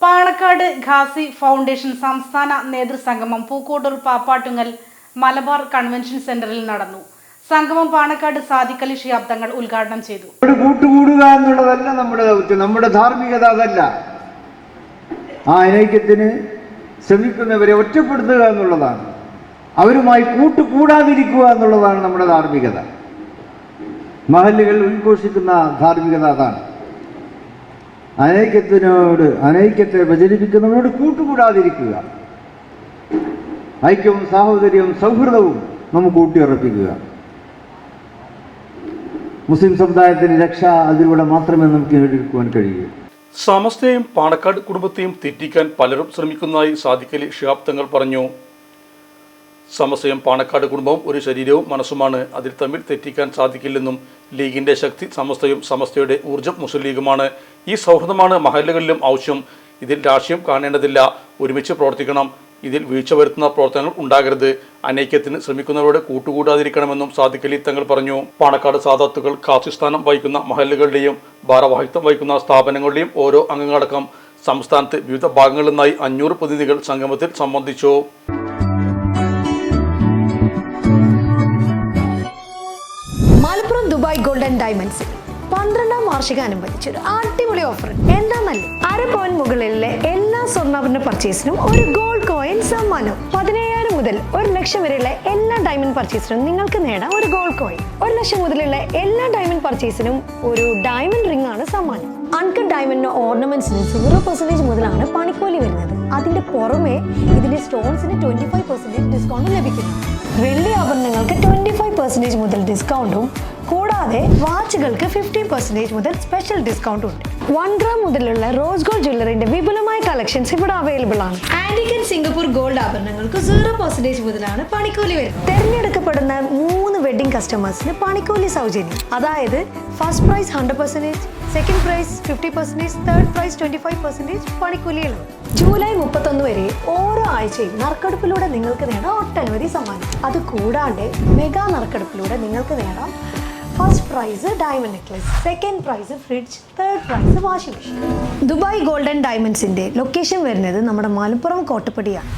Panakkad Khasi foundation സംസ്ഥാന നേതൃസംഗമം Pookkottur Pappattungal Malabar convention സെന്ററിൽ നടന്നു. സംഗമം പാണക്കാട് സാദിഖ് അലി ശിഹാബ് തങ്ങൾ ഉദ്ഘാടനം ചെയ്തു. കൂട്ടുകൂടുക എന്നുള്ളതല്ല നമ്മുടെ ദൗത്യം, നമ്മുടെ ധാർമ്മികത അതല്ല. ആ അനൈക്യത്തിന് ശ്രമിക്കുന്നവരെ ഒറ്റപ്പെടുത്തുക എന്നുള്ളതാണ്. അവരുമായി കൂട്ടുകൂടാതിരിക്കുക എന്നുള്ളതാണ് നമ്മുടെ ധാർമ്മികത. മഹല്ലുകൾ ഉദ്ഘോഷിക്കുന്ന ധാർമ്മികത അതാണ്. അനൈക്യത്തെ പ്രചരിപ്പിക്കുന്നവരോട് കൂട്ടുകൂടാതിരിക്കുക, ഐക്യവും സാഹോദര്യവും സൗഹൃദവും നമുക്ക് ഊട്ടിയുറപ്പിക്കുക. മുസ്ലിം സമുദായത്തിന് രക്ഷ അതിലൂടെ മാത്രമേ നമുക്ക് നേടിയെടുക്കുവാൻ കഴിയൂ. സമസ്തയെയും പാണക്കാട് കുടുംബത്തെയും തെറ്റിക്കാൻ പലരും ശ്രമിക്കുന്നതായി സാദിഖ് അലി ശിഹാബ് തങ്ങൾ പറഞ്ഞു. സമസ്തയും പാണക്കാട് കുടുംബവും ഒരു ശരീരവും മനസ്സുമാണ്. അതിൽ തമ്മിൽ തെറ്റിക്കാൻ സാധിക്കില്ലെന്നും ലീഗിന്റെ ശക്തി സമസ്തയും സമസ്തയുടെ ഊർജ്ജം മുസ്ലിം ലീഗുമാണ്. ഈ സൗഹൃദമാണ് മഹല്ലുകളിലും ആവശ്യം. ഇതിൽ രാഷ്ട്രീയം കാണേണ്ടതില്ല. ഒരുമിച്ച് പ്രവർത്തിക്കണം. ഇതിൽ വീഴ്ച വരുത്തുന്ന പ്രവർത്തനങ്ങൾ ഉണ്ടാകരുത്. അനൈക്യത്തിന് ശ്രമിക്കുന്നവരോട് കൂട്ടുകൂടാതിരിക്കണമെന്നും സാദിഖ് അലി തങ്ങൾ പറഞ്ഞു. പാണക്കാട് സാദാത്തുകൾ ഖാസി സ്ഥാനം വഹിക്കുന്ന മഹല്ലുകളുടെയും ഭാരവാഹിത്വം വഹിക്കുന്ന സ്ഥാപനങ്ങളുടെയും ഓരോ അംഗങ്ങളടക്കം സംസ്ഥാനത്ത് വിവിധ ഭാഗങ്ങളിൽ നിന്നായി 500 പ്രതിനിധികൾ സംഗമത്തിൽ സംബന്ധിച്ചു. മലപ്പുറം ദുബായ് ഗോൾഡൻ ഡയമണ്ട്സ് 12ാം വാർഷികാനുബന്ധിച്ചൊരു അടിപൊളി ഓഫർ. എന്താന്നല്ലേ, 1/2 പവൻ മുകളിലെ എല്ലാ സ്വർണ്ണാഭരണ പർച്ചേസിനും ഒരു ഗോൾഡ് കോയിൻ സമ്മാനം. 17,000 മുതൽ 1 ലക്ഷം വരെയുള്ള എല്ലാ ഡയമണ്ട് പർച്ചേസിനും നിങ്ങൾക്ക് നേടാം ഒരു ഗോൾഡ് കോയിൻ. 1 ലക്ഷം മുതലുള്ള എല്ലാ ഡയമണ്ട് പർച്ചേസിനും ഒരു ഡയമണ്ട് റിംഗ് ആണ് സമ്മാനം. അൺകട്ട് ഡയമണ്ടിന്റെ ഓർണമെന്റ്സിന് 0% മുതലാണ് പണിക്കൂലി വരുന്നത്. അതിന്റെ പുറമെ ഇതിന്റെ സ്റ്റോൺസിന് 25% ഡിസ്കൗണ്ട് ലഭിക്കുന്നു. വെള്ളി ആഭരണങ്ങൾക്ക് 25% മുതൽ ഡിസ്കൗണ്ടും കൂടാതെ വാച്ചുകൾക്ക് 50% മുതൽ സ്പെഷ്യൽ ഡിസ്കൗണ്ടും ഉണ്ട്. 1 ഗ്രാം മുതലുള്ള റോസ് ഗോൾഡ് ജ്വല്ലറിന്റെ വിപുലമായ കളക്ഷൻസ് ഇവിടെ അവൈലബിൾ ആണ്. ആന്റിക് ആൻഡ് സിംഗപ്പൂർ ഗോൾഡ് ആഭരണങ്ങൾക്ക് 0% മുതലാണ് പണിക്കൂലി വരുന്നത്. തിരഞ്ഞെടുക്കപ്പെടുന്ന 3 വെഡിങ് കസ്റ്റമേഴ്സിന് പണിക്കൂലി സൗജന്യം. അതായത് first prize 100%, second prize 50%, third prize 25% പണിക്കൂലിയിലാണ്. ജൂലൈ 31 വരെ ഓരോ ആഴ്ചയും നറുക്കെടുപ്പിലൂടെ നിങ്ങൾക്ക് നേടാം ഒട്ടനവധി സമ്മാനം. അത് കൂടാതെ മെഗാ നറുക്കെടുപ്പിലൂടെ നിങ്ങൾക്ക് നേടാം first prize diamond necklace, second prize fridge, third prize washing machine. Dubai golden ഡയമണ്ട്സിന്റെ ലൊക്കേഷൻ വരുന്നത് നമ്മുടെ മലപ്പുറം കോട്ടപ്പടിയാണ്.